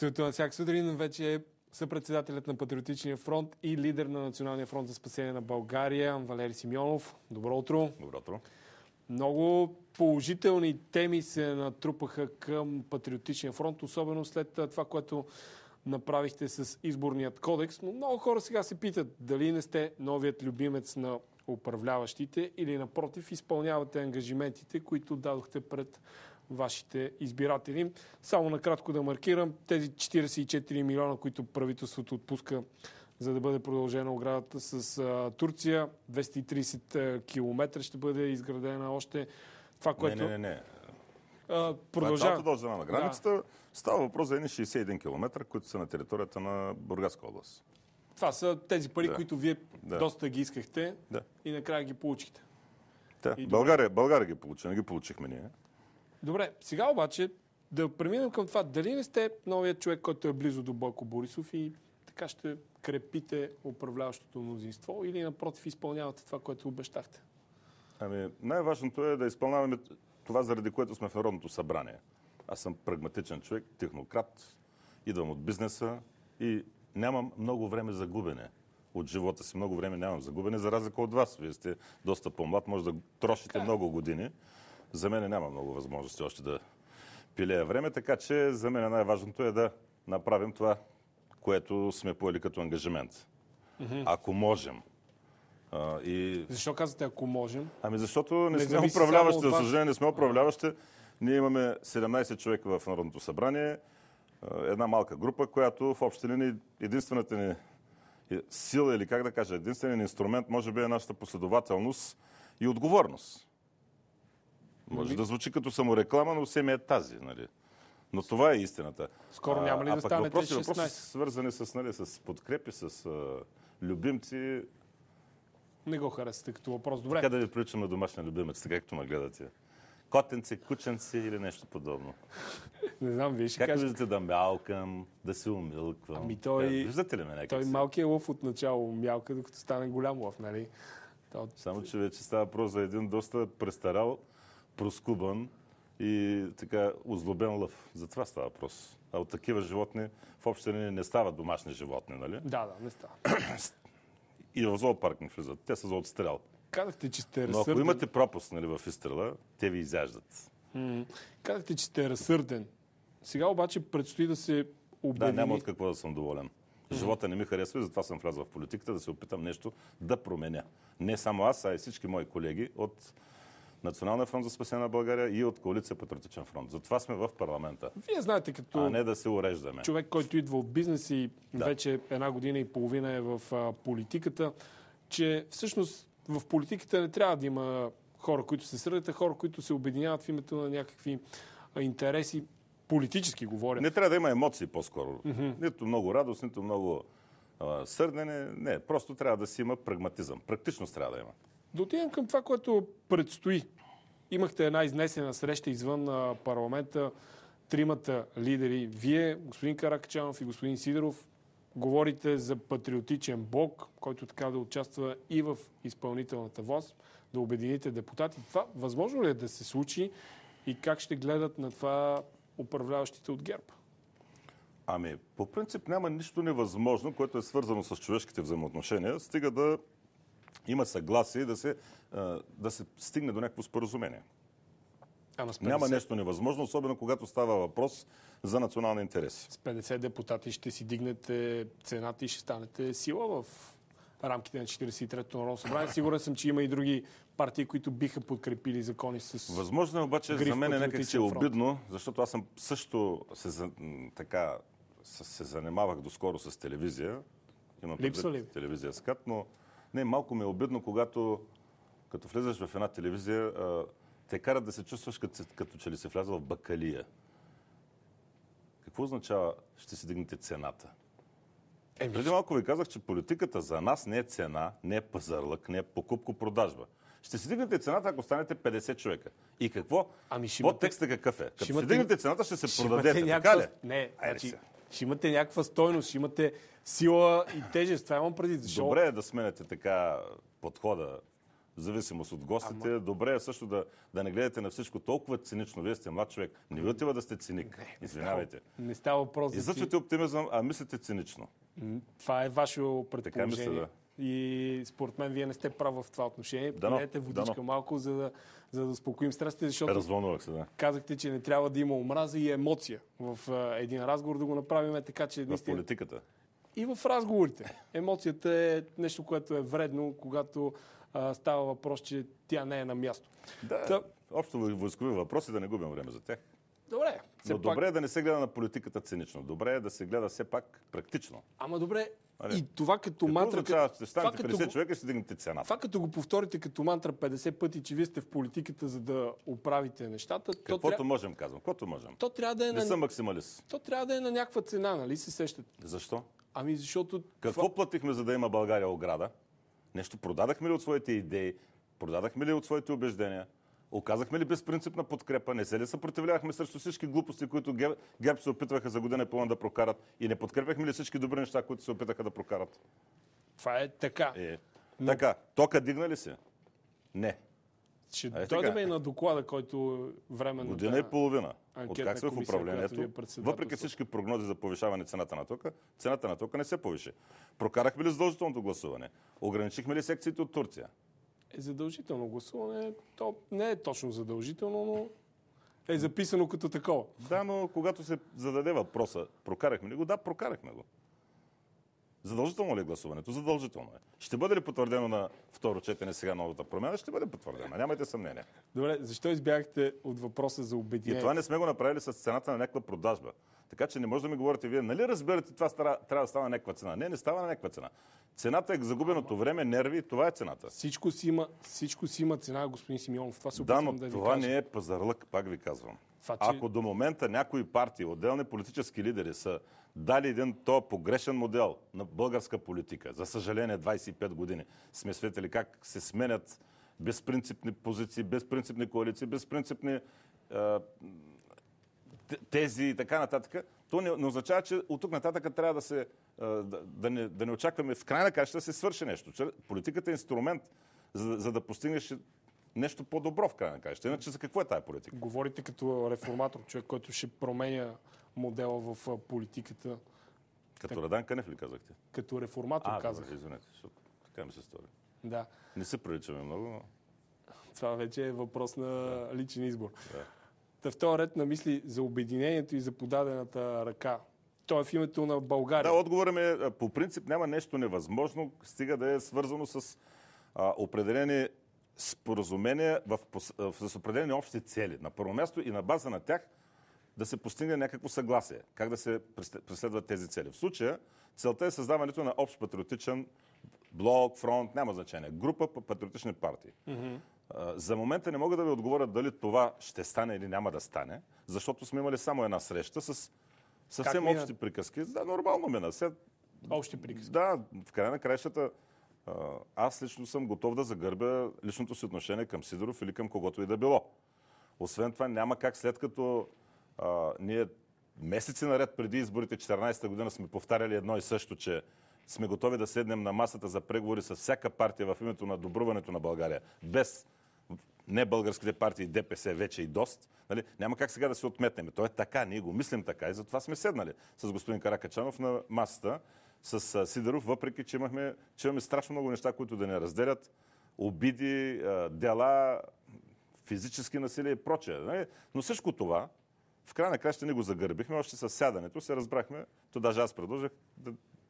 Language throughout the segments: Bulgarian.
студиото на всяка сутрин вече е съпредседателят на Патриотичния фронт и лидер на Националния фронт за спасение на България Валери Симеонов. Добро утро! Добро утро! Много положителни теми се натрупаха към Патриотичния фронт, особено след това, което направихте с изборният кодекс. Но много хора сега се питат дали не сте новият любимец на управляващите или напротив изпълнявате ангажиментите, които дадохте пред вашите избиратели. Само накратко да маркирам тези 44 милиона, които правителството отпуска, за да бъде продължена оградата с Турция. 230 километра ще бъде изградена още. Това, което... Не. Продължава. Цялата дължина на границата. Да. Става въпрос за едни 61 км, които са на територията на Бургаска област. Това са тези пари, които вие доста ги искахте и накрая ги получихте. Да. България ги получи, не ги получихме ние. Добре, сега обаче да преминем към това. Дали не сте новият човек, който е близо до Бойко Борисов и така ще крепите управляващото мнозинство или напротив изпълнявате това, което обещахте? Най-важното е да изпълняваме това, заради което сме в Народното събрание. Аз съм прагматичен човек, технократ, идвам от бизнеса и нямам много време за губене. От живота си много време нямам за губене, за разлика от вас. Вие сте доста по-млад, може да трошите много години. За мен няма много възможности още да пилея време, така че за мен най-важното е да направим това, което сме поели като ангажимент. Ако можем. Защо казвате ако можем? Защото не сме управляващи, за съжаление не сме управляващи. Ние имаме 17 човека в Народното събрание, една малка група, която в общи линии единствената ни сила или как да кажа, единственият инструмент може би е нашата последователност и отговорност. Може да звучи като самореклама, но все ми е тази. Нали? Но това е истината. Скоро няма ли да станете 16? Въпроси свързани с подкрепи, с любимци. Не го харесате като въпрос. Добре. Така да ви приличам на домашния любимец, така както ме гледате. Котенци, кученци или нещо подобно. Не знам, вие ще кажете. Как виждате да мялкам, да се умилквам? Виждате ли ме някак? Той малкият лъв отначало мялка, докато стане голям лъв, нали? Само, че вече става въпрос за един доста престарял, проскубан и така озлобен лъв. За това става въпрос. А от такива животни в общи линии не стават домашни животни, нали? Да, не става. И в зоопарк не влизат. Те са за отстрел. Казахте, че сте разсърден. Но ако имате пропуск, нали, в изстрела, те ви изяждат. Казахте, че сте разсърден. Сега обаче предстои да се обедини... Да, няма от какво да съм доволен. Живота не ми харесва и затова съм влязъл в политиката, да се опитам нещо да променя. Не само аз, а и всички мои колеги от Националния фронт за спасение на България и от Коалиция Патриотичен фронт. Затова сме в парламента. Вие знаете, като а не да се уреждаме. Човек, който идва от бизнес и вече една година и половина е в политиката, че всъщност в политиката не трябва да има хора, които се сърдят, а хора, които се обединяват в името на някакви интереси. Политически говоря. Не трябва да има емоции по-скоро. Нито много радост, нито много сърдене. Не, просто трябва да си има прагматизъм. Практичност трябва да има. Да отидем към това, което предстои. Имахте една изнесена среща извън парламента. Тримата лидери, вие, господин Каракачанов и господин Сидеров, говорите за патриотичен блок, който така да участва и в изпълнителната власт, да обедините депутати. Това възможно ли е да се случи и как ще гледат на това управляващите от ГЕРБ? По принцип няма нищо невъзможно, което е свързано с човешките взаимоотношения, стига да има съгласие да се стигне до някакво споразумение. Няма нещо невъзможно, особено когато става въпрос за национални интереси. С 50 депутати ще си дигнете цената и ще станете сила в рамките на 43-то Народно събрание. Сигурен съм, че има и други партии, които биха подкрепили закони с... Възможно е, обаче за мен някак си е обидно, защото аз съм също се занимавах доскоро с телевизия. Липсва ли? Телевизия СКАТ, но не, малко ми е обидно, когато влизаш в една телевизия, те карат да се чувстваш като че ли си влязъл в бакалия. Какво означава ще си дигнете цената? Преди малко ви казах, че политиката за нас не е цена, не е пазарлък, не е покупко-продажба. Ще си дигнете цената, ако станете 50 човека. И какво? Подтекстът какъв е? Като си дигнете цената, ще се продадете. Така ли? Не, ще имате някаква стойност, ще имате сила и тежест. Това имам преди. Добре е да сменете така подхода в зависимост от гостите. Добре е също да не гледате на всичко толкова цинично. Вие сте млад човек. Не ви отива да сте циник. Извинявайте. Не става въпрос за излъчвате оптимизъм, а мислите цинично. Това е ваше предположение. Така мисля, да. И според мен вие не сте прав в това отношение. Пиете водичка малко, за да успокоим страстите, защото развълнувах се, да. Казахте, че не трябва да има омраза и емоция в един разговор, да го направим така, че... В политиката. И в разговорите. Емоцията е нещо, което е вредно, когато става въпрос, че тя не е на място. Да, общо войскови въпроси, да не губим време за тях. Добре. Но добре е да не се гледа на политиката цинично. Добре е да се гледа все пак практично. Ама добре, и това като мантра... Означава, ще станете 50 човека и ще дигнете цената. Това като го повторите като мантра 50 пъти, че вие сте в политиката, за да оправите нещата... Каквото можем, казвам. Каквото можем. То трябва да е не съм максималист. То трябва да е на някаква цена, нали се сещате? Защо? Ами защото... Какво платихме, за да има България ограда? Нещо продадахме ли от своите идеи? Продадахме ли от своите убеждения? Оказахме ли безпринципна подкрепа? Не се ли съпротивлявахме срещу всички глупости, които ГЕРБ се опитваха за година и половина да прокарат? И не подкрепяхме ли всички добри неща, които се опитаха да прокарат? Това е така. Така. Тока дигна ли се? Не. Ще дойдем и на доклада, който временно... Година и половина. Откак сме в управлението, въпреки всички прогнози за повишаване цената на тока не се повиши. Прокарахме ли задължителното гласуване? Ограничихме ли секциите от Турция? Задължително гласуване, то не е точно задължително, но е записано като такова. Да, но когато се зададе въпроса, прокарахме ли го? Да, прокарахме го. Задължително ли е гласуването? Задължително е. Ще бъде ли потвърдено на второ четене сега новата промяна? Ще бъде потвърдена. Нямайте съмнение. Добре, защо избягахте от въпроса за обединение? И това не сме го направили с цената на някаква продажба. Така че не може да ми говорите вие, нали разбирате, това трябва да става на някаква цена? Не става на някаква цена. Цената е загубеното време, нерви, това е цената. Всичко си има цена, господин Симеонов. Това се опитвам да ви кажа. Това не е пазарлък, пак ви казвам. Ако до момента някои партии, отделни политически лидери са дали един погрешен модел на българска политика, за съжаление 25 години сме свидетели как се сменят безпринципни позиции, безпринципни коалиции, безпринципни тези и така нататък, то не означава, че от тук нататък трябва да не очакваме в крайна каща да се свърши нещо. Политиката е инструмент, за да постигнеш нещо по-добро в крайна каща. Иначе за какво е тая политика? Говорите като реформатор, човек, който ще променя модела в политиката. Като Радан Кънев ли казахте? Като реформатор казах. Извинете, защото така ми се стори. Да. Не се приличаме много, но... Това вече е въпрос на личен избор. Да. В този ред на мисли за обединението и за подадената ръка. То е в името на България. Да, отговорът ми по принцип няма нещо невъзможно, стига да е свързано с определени споразумения с определени общи цели. На първо място и на база на тях да се постигне някакво съгласие. Как да се преследват тези цели. В случая целта е създаването на общ патриотичен блок, фронт, няма значение. Група патриотични партии. За момента не мога да ви отговоря дали това ще стане или няма да стане, защото сме имали само една среща с съвсем общи приказки. Да, нормално мина. Общи приказки. Да, в края на краищата аз лично съм готов да загърбя личното си отношение към Сидоров или към когото и да било. Освен това няма как, след като ние месеци наред преди изборите 2014 година сме повтаряли едно и също, че сме готови да седнем на масата за преговори с всяка партия в името на добруването на България, без не българските партии, ДПС вече и ДОСТ, нали? Няма как сега да се отметнем. То е така, ние го мислим така и затова сме седнали с господин Каракачанов на масата с Сидоров, въпреки че имаме страшно много неща, които да ни разделят, обиди, дела, физически насилие и прочее. Нали? Но всичко това, в края на края ще не го загърбихме, още с сядането се разбрахме, то даже аз предложих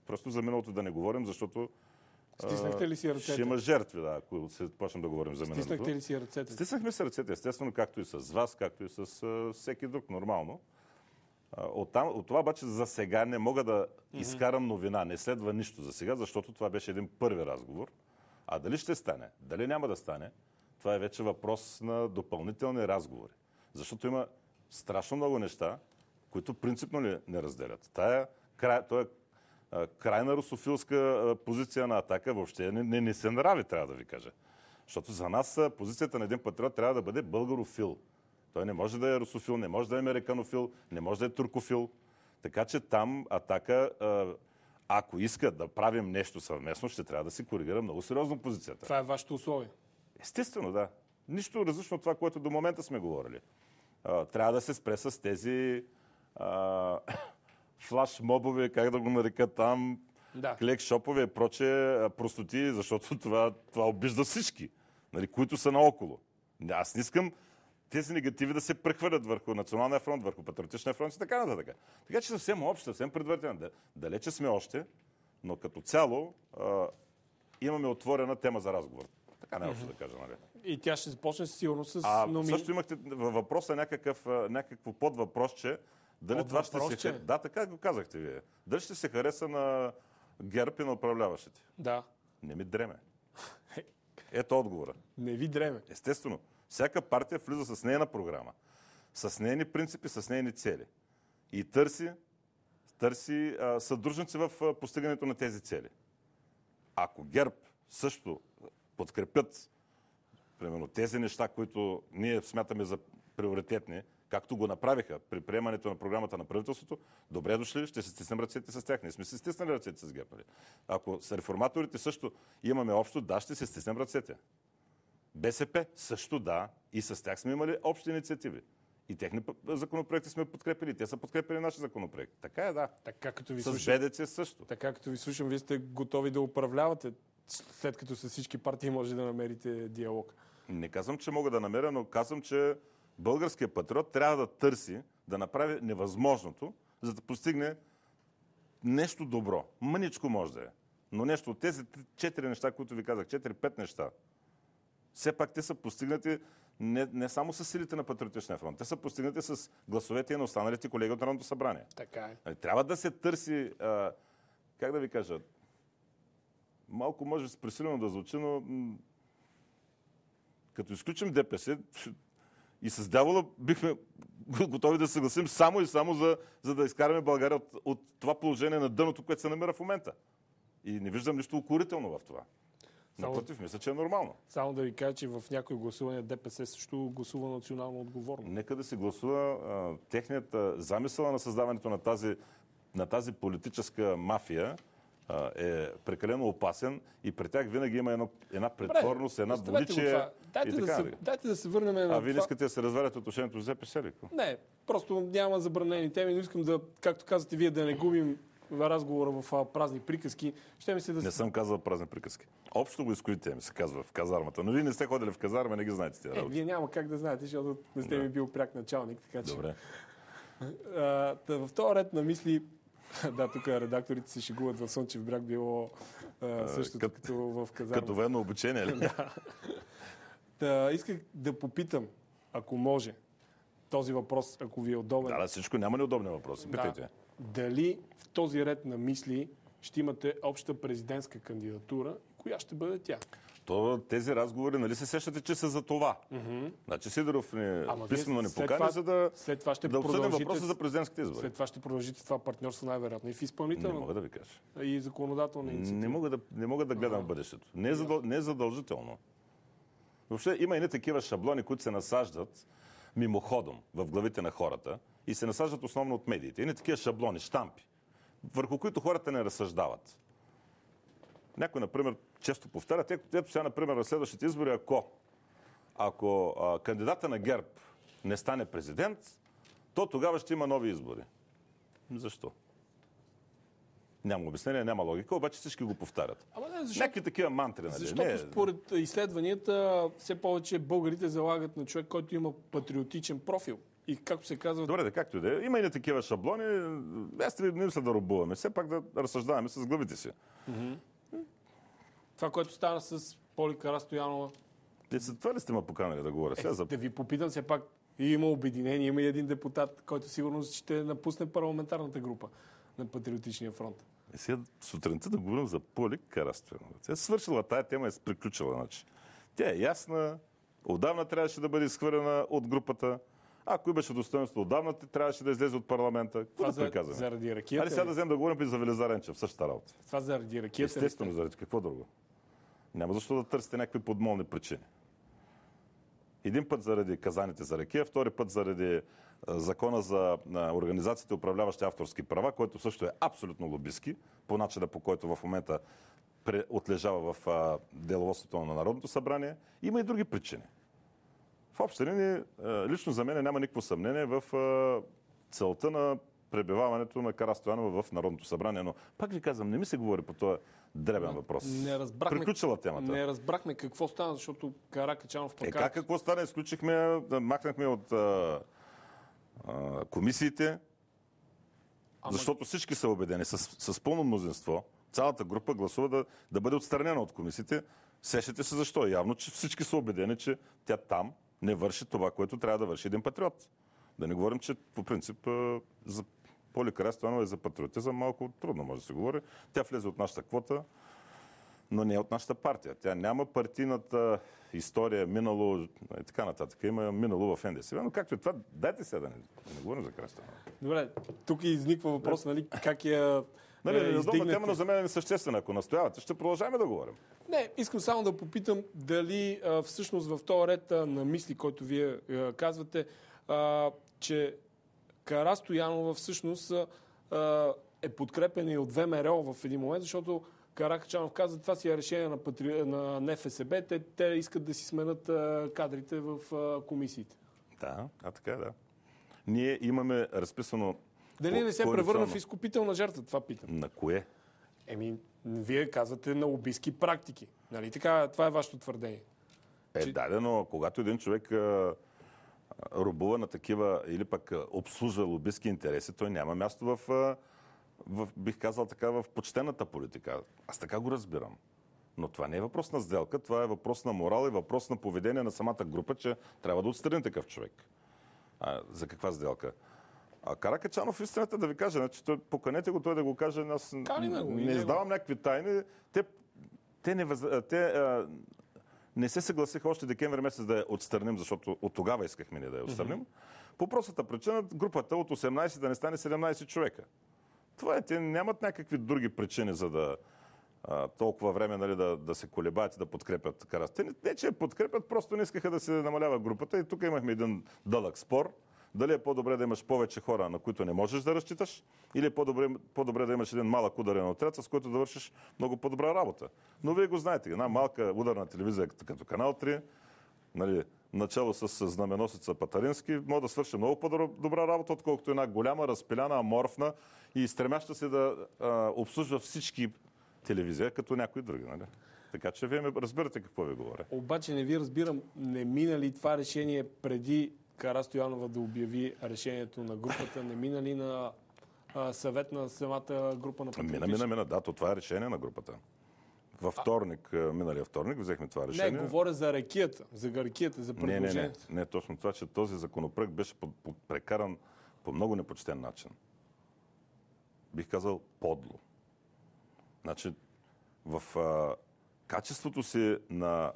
просто за миналото да не говорим, защото стиснахте ли си ръцете? Ще има жертви, ако се почнем да говорим за миналото. Стиснахте ли си ръцете? Стиснахме си ръцете, естествено, както и с вас, както и с всеки друг, нормално. От това обаче за сега не мога да изкарам новина, не следва нищо за сега, защото това беше един първи разговор. А дали ще стане, дали няма да стане, това е вече въпрос на допълнителни разговори. Защото има страшно много неща, които принципно не разделят. Това е крайна русофилска позиция на Атака въобще не се нрави, трябва да ви кажа. Защото за нас позицията на един патриот трябва да бъде българофил. Той не може да е русофил, не може да е американофил, не може да е туркофил. Така че там Атака, ако иска да правим нещо съвместно, ще трябва да си коригира много сериозно позицията. Това е вашето условие. Естествено, да. Нищо различно от това, което до момента сме говорили. Трябва да се спре с тези флаш-мобове, как да го нарека там, клек-шопове и прочее простоти, защото това обижда всички, нали, които са наоколо. Аз не искам тези негативи да се прехвърлят върху Националния фронт, върху Патриотичния фронт и така нататък. Така че съвсем общо, съвсем предварително. Далече сме още, но като цяло имаме отворена тема за разговор. Така най-общо да кажа, нали? И тя ще започне сигурно с също имахте въпроса някакво подвъпросче. Дали това ще се... Да, така го казахте вие. Дали ще се хареса на ГЕРБ и на управляващите? Да. Не ми дреме. Ето отговора. Не ви дреме. Естествено. Всяка партия влиза с нейна програма, с нейни принципи, с нейни цели. И търси съдружници в постигането на тези цели. Ако ГЕРБ също подкрепят примерно тези неща, които ние смятаме за приоритетни, както го направиха при приемането на програмата на правителството, добре дошли, ще се стиснем ръцете с тях. Ние сме се стиснали ръцете с ГЕРБ. Ако с реформаторите също имаме общо, да, ще се стиснем ръцете. БСП също да, и с тях сме имали общи инициативи. И техни законопроекти сме подкрепили. Те са подкрепили наши законопроекти. Така е, да. Така, като ви с БДЦ също. Така като ви слушам, вие сте готови да управлявате, след като с всички партии може да намерите диалог. Не казвам, че мога да намеря, но казвам, че българският патриот трябва да търси, да направи невъзможното, за да постигне нещо добро. Мъничко може да е. Но нещо от тези 4 неща, които ви казах, 4-5 неща, все пак те са постигнати не само с силите на Патриотичния фронт, те са постигнати с гласовете и на останалите колеги от Народното събрание. Така е. Трябва да се търси, как да ви кажа, малко може пресилено да звучи, но като изключим ДПС и с дявола бихме готови да се съгласим само и само за да изкараме България от това положение на дъното, което се намира в момента. И не виждам нищо укорително в това. Напротив, мисля, че е нормално. Само да ви кажа, че в някои гласувания ДПС също гласува национално отговорно. Нека да се гласува техният замисъл на създаването на тази политическа мафия е прекалено опасен и при тях винаги има една претворност, една двуличие. Дайте да се върнем на това. Вие не искате да се развалят отношението с ДПС ли? Не, просто няма забранени теми, но искам да, както казвате вие, да не губим разговора в празни приказки. Не съм казал празни приказки. Общо войскови теми се казва в казармата. Но вие не сте ходили в казарма, не ги знаете тези работи. Вие няма как да знаете, защото не сте ми бил пряк началник. Така че... Добре. В този ред на мисли, да, тук редакторите се шегуват в Слънчев бряг, било също като в казарма. Като военно обучение, ли? Да. Исках да попитам, ако може, този въпрос, ако ви е удобен. Да, всичко няма неудобни въпроси. Питайте. Да. Дали в този ред на мисли ще имате обща президентска кандидатура? Коя ще бъде тя? Тези разговори, нали се сещате, че са за това? Значи Сидоров писмено ни покани, за да обсъдим въпроса за президентските избори. След това ще продължите това партньорство най-вероятно и в изпълнително. Не мога да ви кажа. И законодателна инициатива. Не мога да гледам в бъдещето. Не е задължително. Въобще има и не такива шаблони, които се насаждат мимоходом в главите на хората и се насаждат основно от медиите. И не такива шаблони, щампи, върху които хората не разсъждават. Някой, например, често повтарят, ето сега, например, на следващите избори, ако кандидата на ГЕРБ не стане президент, то тогава ще има нови избори. Защо? Няма обяснение, няма логика, обаче всички го повтарят. Някакви такива мантри, нали? Защото според изследванията все повече българите залагат на човек, който има патриотичен профил. И както се казва... Добре, както и да е. Има и не такива шаблони. Аз не мисля да рубуваме. Все пак да разсъждаваме с главите си. Това, което стана с Поли Карастоянова. За това ли сте ме поканали да говоря? Да ви попитам, все пак има обединение, има и един депутат, който сигурно ще напусне парламентарната група на Патриотичния фронт. Сега сутринта да говорим за Поли Карастоянова. Тя е свършила тая тема и е приключила. Значи. Тя е ясна. Отдавна трябваше да бъде изхвърлена от групата. Ако имаше достоинство отдавна, трябваше да излезе от парламента. Какво да приказваме? Заради ракията. Али сега да вземем да говорим и за Велизар Енчев, същата работа. Това заради ракията. Естествено, заради какво друго. Няма защо да търсите някакви подмолни причини. Един път заради казаните за ракия, втори път заради закона за организациите, управляващи авторски права, който също е абсолютно лобистки, по начина по който в момента отлежава в деловодството на Народното събрание. Има и други причини. В общи линии, лично за мен няма никакво съмнение в целта на пребиваването на Кара Стоянова в Народното събрание. Но пак ви казвам, не ми се говори по този дребен въпрос. Приключила темата. Не разбрахме какво стана, защото Каракачанов пък... какво стана? Изключихме, махнахме от комисиите, защото всички са убедени с пълно мнозинство. Цялата група гласува да бъде отстранена от комисиите. Сещате се защо? Явно, че всички са убедени, че тя там не върши това, което трябва да върши един патриот. Да не говорим, че по принцип за Поли Карастоянова и за патриотизъм малко трудно може да се говори. Тя влезе от нашата квота, но не е от нашата партия. Тя няма партийната история, минало и така нататък. Има минало в НДСВ, но както и това, дайте сега да не говорим за Карастоянова. Добре, тук изниква въпрос, нали, как я... Неудобна тема, но за мен е несъществена. Ако настоявате, ще продължаваме да говорим. Не, искам само да попитам дали всъщност в този ред на мисли, който вие казвате, че Кара Стоянова всъщност е подкрепена и от ВМРО в един момент, защото Каракачанов каза, това си е решение на НФСБ, те искат да си сменят кадрите в комисиите. Да, така да. Ние имаме разписано... Дали не се превърна в изкупителна жертва, това питам. На кое? Вие казвате на лобистки практики. Нали така? Това е вашето твърдение. Да, но когато един човек рубува на такива или пък обслужва лобистки интереси, той няма място бих казал така, в почтената политика. Аз така го разбирам. Но това не е въпрос на сделка, това е въпрос на морал и въпрос на поведение на самата група, че трябва да отстрани такъв човек. За каква сделка? Каракачанов, истината да ви кажа, значи, поканете го той да го каже, аз не издавам някакви тайни. Те не се съгласиха още декември месец да я отстраним, защото от тогава искахме ние да я отстраним. По простата причина групата от 18 да не стане 17 човека. Това е, те нямат някакви други причини, за да толкова време, нали, да се колебаят и да подкрепят Карастоянова. Не, че я подкрепят, просто не искаха да се намалява групата и тук имахме един дълъг спор. Дали е по-добре да имаш повече хора, на които не можеш да разчиташ, или е по-добре да имаш един малък ударен отряд, с който да вършиш много по-добра работа. Но вие го знаете, една малка ударна телевизия като Канал 3, нали, начало с знаменосеца Патарински, може да свърши много по-добра работа, отколкото една голяма, разпиляна, аморфна и стремяща се да обслужва всички телевизии, като някои други. Нали? Така че вие ме разбирате какво ви говоря. Обаче не ви разбирам, не мина ли това решение преди Кара Стоянова да обяви решението на групата, не мина ли на съвет на самата група на Патриотични? Мина. Да, това е решение на групата. Във вторник, миналия вторник, взехме това решение. Не, говоря за ракията, за предложението. Не, точно това, че този законопроект беше прекаран по много непочтен начин. Бих казал подло. Значи, в качеството си на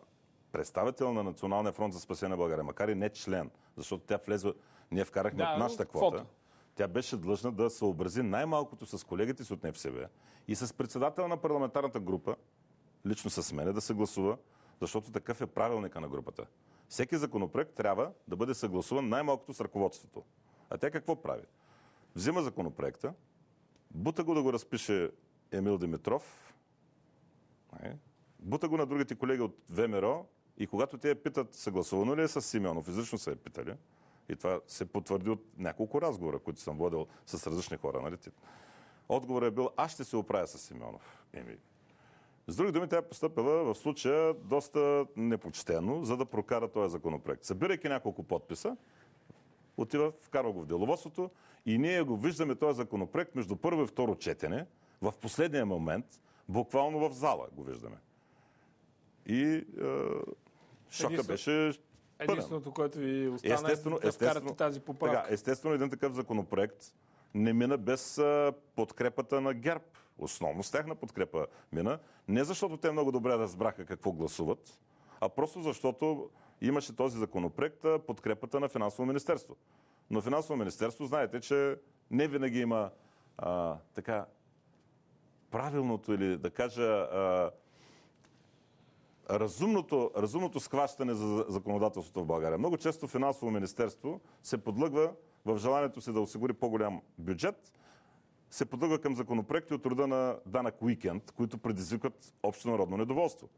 представител на Националния фронт за спасение на България, макар и не член, защото тя влезе, ние вкарахме от нашата квота, тя беше длъжна да съобрази най-малкото с колегите си от НФСБ и с председател на парламентарната група, лично с мене, да съгласува, защото такъв е правилника на групата. Всеки законопроект трябва да бъде съгласуван най-малкото с ръководството. А тя какво прави? Взима законопроекта, бута го да го разпише Емил Димитров, бута го на другите колеги от ВМРО и когато те питат съгласувано ли е с Симеонов, изрично са я питали, и това се потвърди от няколко разговора, които съм водил с различни хора. Нали? Отговорът е бил, аз ще се оправя с Симеонов. С други думи, тя е постъпила в случая доста непочтено, за да прокара този законопроект. Събирайки няколко подписа, вкарва го в деловодството и ние го виждаме този законопроект между първо и второ четене, в последния момент, буквално в зала го виждаме. И шока беше пълен. Единственото, което ви остана да вкарате тази поправка. Естествено, един такъв законопроект не мина без подкрепата на ГЕРБ. Основно с тяхна подкрепа мина. Не защото те много добре разбраха какво гласуват, а просто защото имаше този законопроект подкрепата на Финансово министерство. Но Финансово министерство, знаете, че не винаги има така правилното или да кажа разумното схващане за законодателството в България. Много често Финансово министерство се подлъгва в желанието си да осигури по-голям бюджет се подлъгва към законопроекти от рода на данък уикенд, които предизвикват общонародно недоволство.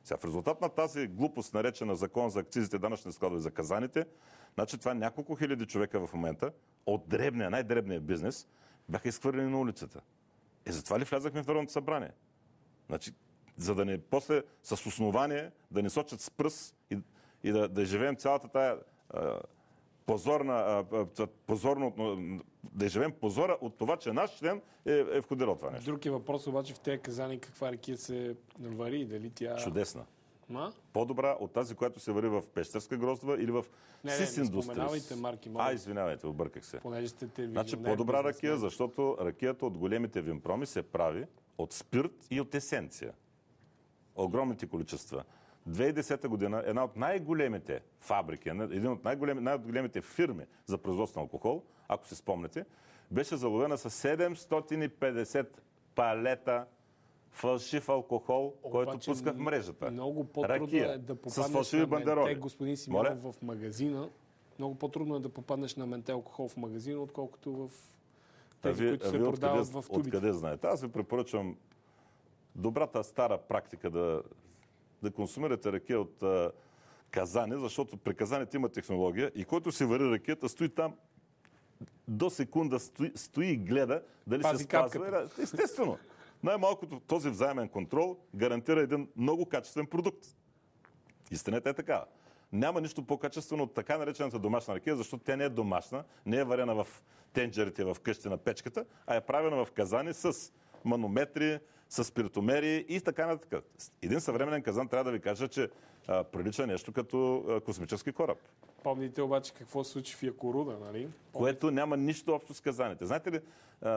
Сега, в резултат на тази глупост, наречена закон за акцизите, данъчни складове за казаните, значи това няколко хиляди човека в момента от дребния, най-дребния бизнес бяха изхвърлени на улицата. Затова ли влязахме в Народното събрание? Значи, за да не после с основание да ни сочат с пръст и да живеем цялата тая позорно, да живеем позора от това, че наш член е входирал това нещо. Друг е въпрос обаче в тези казани каква ракия се вари, дали тя... Чудесна. Ма? По-добра от тази, която се вари в Пещерска гроздова или в Сис Индустрис. Не споменавайте марки. Извинявайте, обърках се. Понеже сте телевизионер. Значи по-добра ракия, защото ракията от големите винпроми се прави от спирт и от есенция. Огромните количества. 2010 година една от най-големите фабрики, един от най-големите фирми за производство на алкохол, ако си спомняте, беше заловена с 750 палета фалшив алкохол, който пуска в мрежата. Много по-трудно е да попаднеш на менте, господин Симеонов, в магазина. Много по-трудно е да попаднеш на менте алкохол в магазина, отколкото в тези, които се продават в тубите. Откъде знаете? Аз ви препоръчвам добрата стара практика да консумирате ракия от казани, защото при казаните има технология и който си вари ракията, стои там до секунда, стои и гледа дали се спазва. Естествено. Най-малкото този взаимен контрол гарантира един много качествен продукт. Истината е такава. Няма нищо по-качествено от така наречената домашна ракия, защото тя не е домашна, не е варена в тенджерите в къщи на печката, а е правена в казани с манометри, с спиртомери и така нататък. Един съвременен казан трябва да ви кажа, че прилича нещо като космически кораб. Помните обаче какво се случи в Якоруда, нали? Което няма нищо общо с казаните. Знаете ли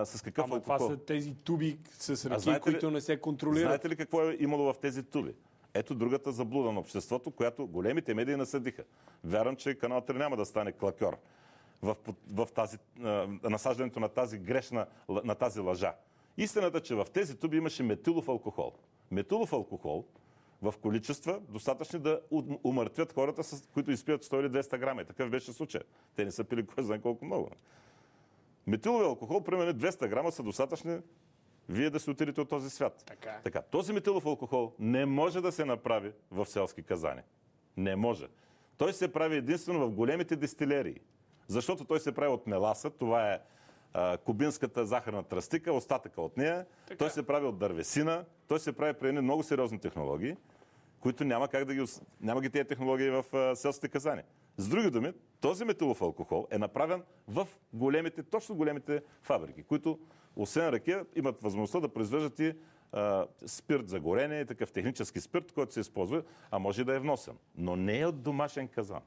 с какъв алкохол? Това са тези туби с ракии, които не се контролират. Знаете ли какво е имало в тези туби? Ето другата заблуда на обществото, която големите медии насъдиха. Вярвам, че Канал 3 няма да стане клакьор в насаждането на тази грешна, на тази лъжа. Истината, че в тези туби имаше метилов алкохол. Метилов алкохол в количества достатъчни да умъртвят хората, които изпият 100 или 200 грама. И такъв беше случай. Те не са пили кой знае колко много. Метиловия алкохол, примерно 200 грама са достатъчни вие да се отидете от този свят. Така. Този метилов алкохол не може да се направи в селски казани. Не може. Той се прави единствено в големите дестилерии. Защото той се прави от меласа. Това е кубинската захарна тръстика, остатъка от нея. Така. Той се прави от дървесина. Той се прави при едни много сериозни технологии, които няма как няма ги тези технологии в селските казани. С други думи, този метилов алкохол е направен в точно големите фабрики, които освен ракия имат възможността да произвеждат и спирт за горене и такъв технически спирт, който се използва, а може и да е вносен. Но не е от домашен казан.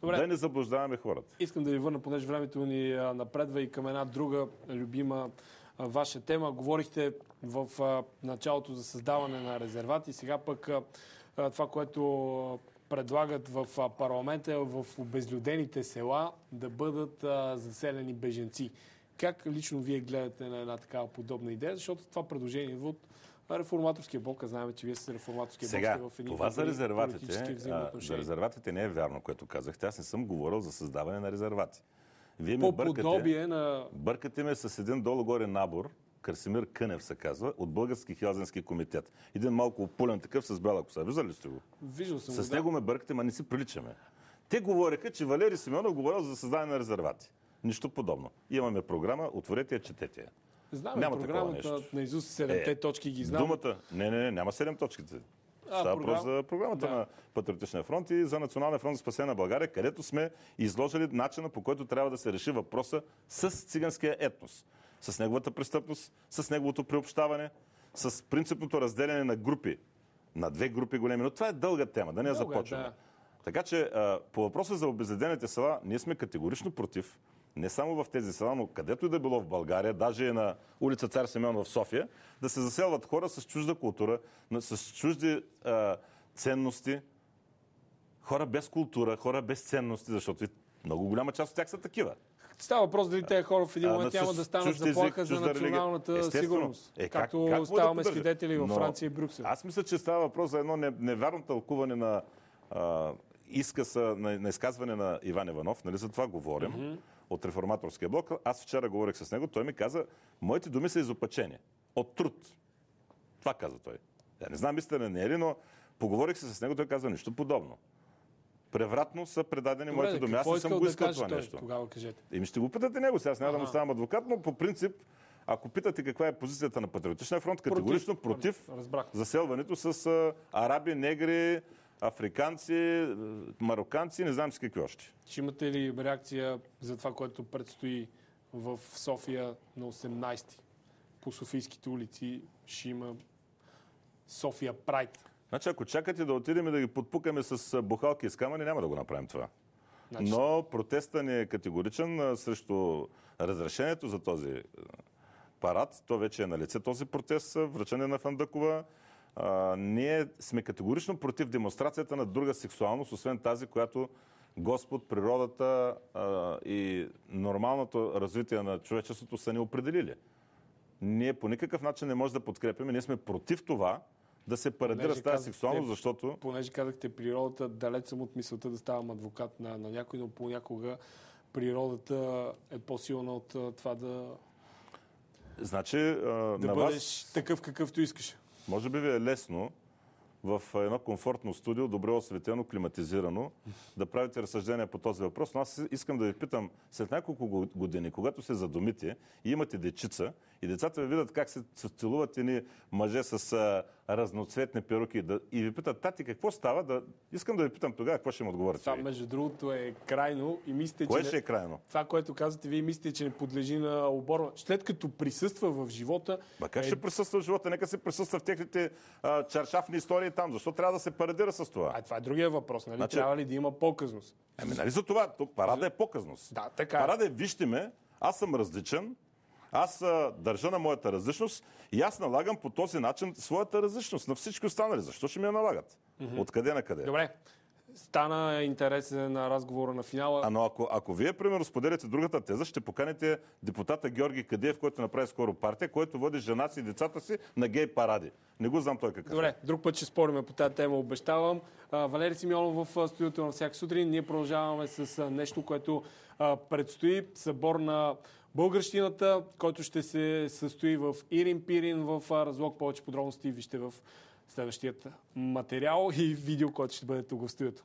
Добре. Да не заблуждаваме хората. Искам да ви върна, понеже времето ни напредва и към една друга любима ваша тема. Говорихте в началото за създаване на резервати. Сега пък това, което предлагат в парламента в обезлюдените села да бъдат заселени бежанци. Как лично вие гледате на една такава подобна идея? Защото това предложение от Реформаторския блок, а знаем, че вие сте Реформаторския блок. Сега, в това за резерватите не е вярно, което казахте. Аз не съм говорил за създаване на резервати. Вие ме бъркате ме с един долу-горе набор, Красимир Кънев се казва, от Български хелзински комитет. Един малко опулен такъв с бяла коса. Виждали ли сте го? Виждал съм. С него ме бъркате, ма не си приличаме. Те говореха, че Валери Симеонов говорил за създаване на резервати. Нищо подобно. Имаме програма, отворете я, четете я. Знаме, програмата на изуст 7-те точки ги знам. Думата, няма 7 точките. Става въпрос за програмата на Патриотичния фронт и за Националния фронт за спасение на България, където сме изложили начина, по който трябва да се реши въпроса с циганския етнос. С неговата престъпност, с неговото приобщаване, с принципното разделяне на групи. На 2 групи големи. Но това е дълга тема, да не я започваме. Да. Така че по въпроса за обезлюдените села, ние сме категорично против. Не само в тези села, но където и да било в България, даже и на улица Цар Симеон в София, да се заселват хора с чужда култура, с чужди ценности, хора без култура, хора без ценности, защото много голяма част от тях са такива. Става въпрос дали тези хора в един момент няма да станат заплаха за националната сигурност. Както ставаме свидетели във Франция и Брюксел. Аз мисля, че става въпрос за едно невярно тълкуване на изказване на Иван Иванов, нали, за това говорим. от реформаторския блок. Аз вчера говорих с него, той ми каза, моите думи са изопачени. От труд. Това каза той. Я не знам истина не е ли, но поговорих се с него, той каза нищо подобно. Превратно са предадени моите думи. Аз не съм го искал това нещо. Тогава кажете. Ще го питате него. Сега аз няма да му ставам адвокат, но по принцип, ако питате каква е позицията на Патриотичния фронт, категорично против заселването с араби, негри, африканци, мароканци, не знам си какви още. Ще имате ли реакция за това, което предстои в София на 18-ти? По софийските улици ще има София Прайд. Значи, ако чакате да отидем и да ги подпукаме с бухалки и с камъни, няма да го направим това. Значи... Но протестът ни е категоричен срещу разрешението за този парад. То вече е на лице този протест, връчане на Фандъкова. Ние сме категорично против демонстрацията на друга сексуалност, освен тази, която Господ, природата и нормалното развитие на човечеството са ни определили. Ние по никакъв начин не можем да подкрепяме. Ние сме против това да се парадира с тази сексуалност, защото... Понеже казахте природата, далеч съм от мисълта да ставам адвокат на някой, но понякога природата е по-силна от това да... Значи, да на бъдеш вас... такъв какъвто искаш. Може би ви е лесно в едно комфортно студио, добре осветено, климатизирано, да правите разсъждения по този въпрос. Но аз искам да ви питам, след няколко години, когато се задумите и имате дечица, и децата ви видят как се целуват едни мъже с разноцветни перуки и ви питат, тати, какво става? Искам да ви питам тогава, какво ще им отговорите? Това, между другото, е крайно и мислите, кое че... ще е крайно? Това, което казвате, вие мислите, че не подлежи на оборване. След като присъства в живота... Как ще присъства в живота? Нека се присъства в техните чаршафни истории там. Защо трябва да се парадира с това? Това е другия въпрос. Нали? Значи... Трябва ли да има показност? Нали за това? Парада е показност. Да, така. Парада е, вижте ме, аз съм различен, аз държа на моята различност и аз налагам по този начин своята различност на всички останали. Защо ще ми я налагат? Откъде на къде? Добре. Стана интересен на разговора на финала. Но ако вие, примерно, споделяте другата теза, ще поканите депутата Георги Кадиев, който направи скоро партия, който води жена си и децата си на гей паради. Не го знам той какъв. Добре, друг път ще спориме по тази тема, обещавам. Валери Симеонов в студиото на всяка сутрин. Ние продължаваме с нещо, което предстои. Събор на българщината, който ще се състои в Ирин Пирин в Разлог. Повече подробности вижте в следващият материал и видео, който ще бъде тук в студиото.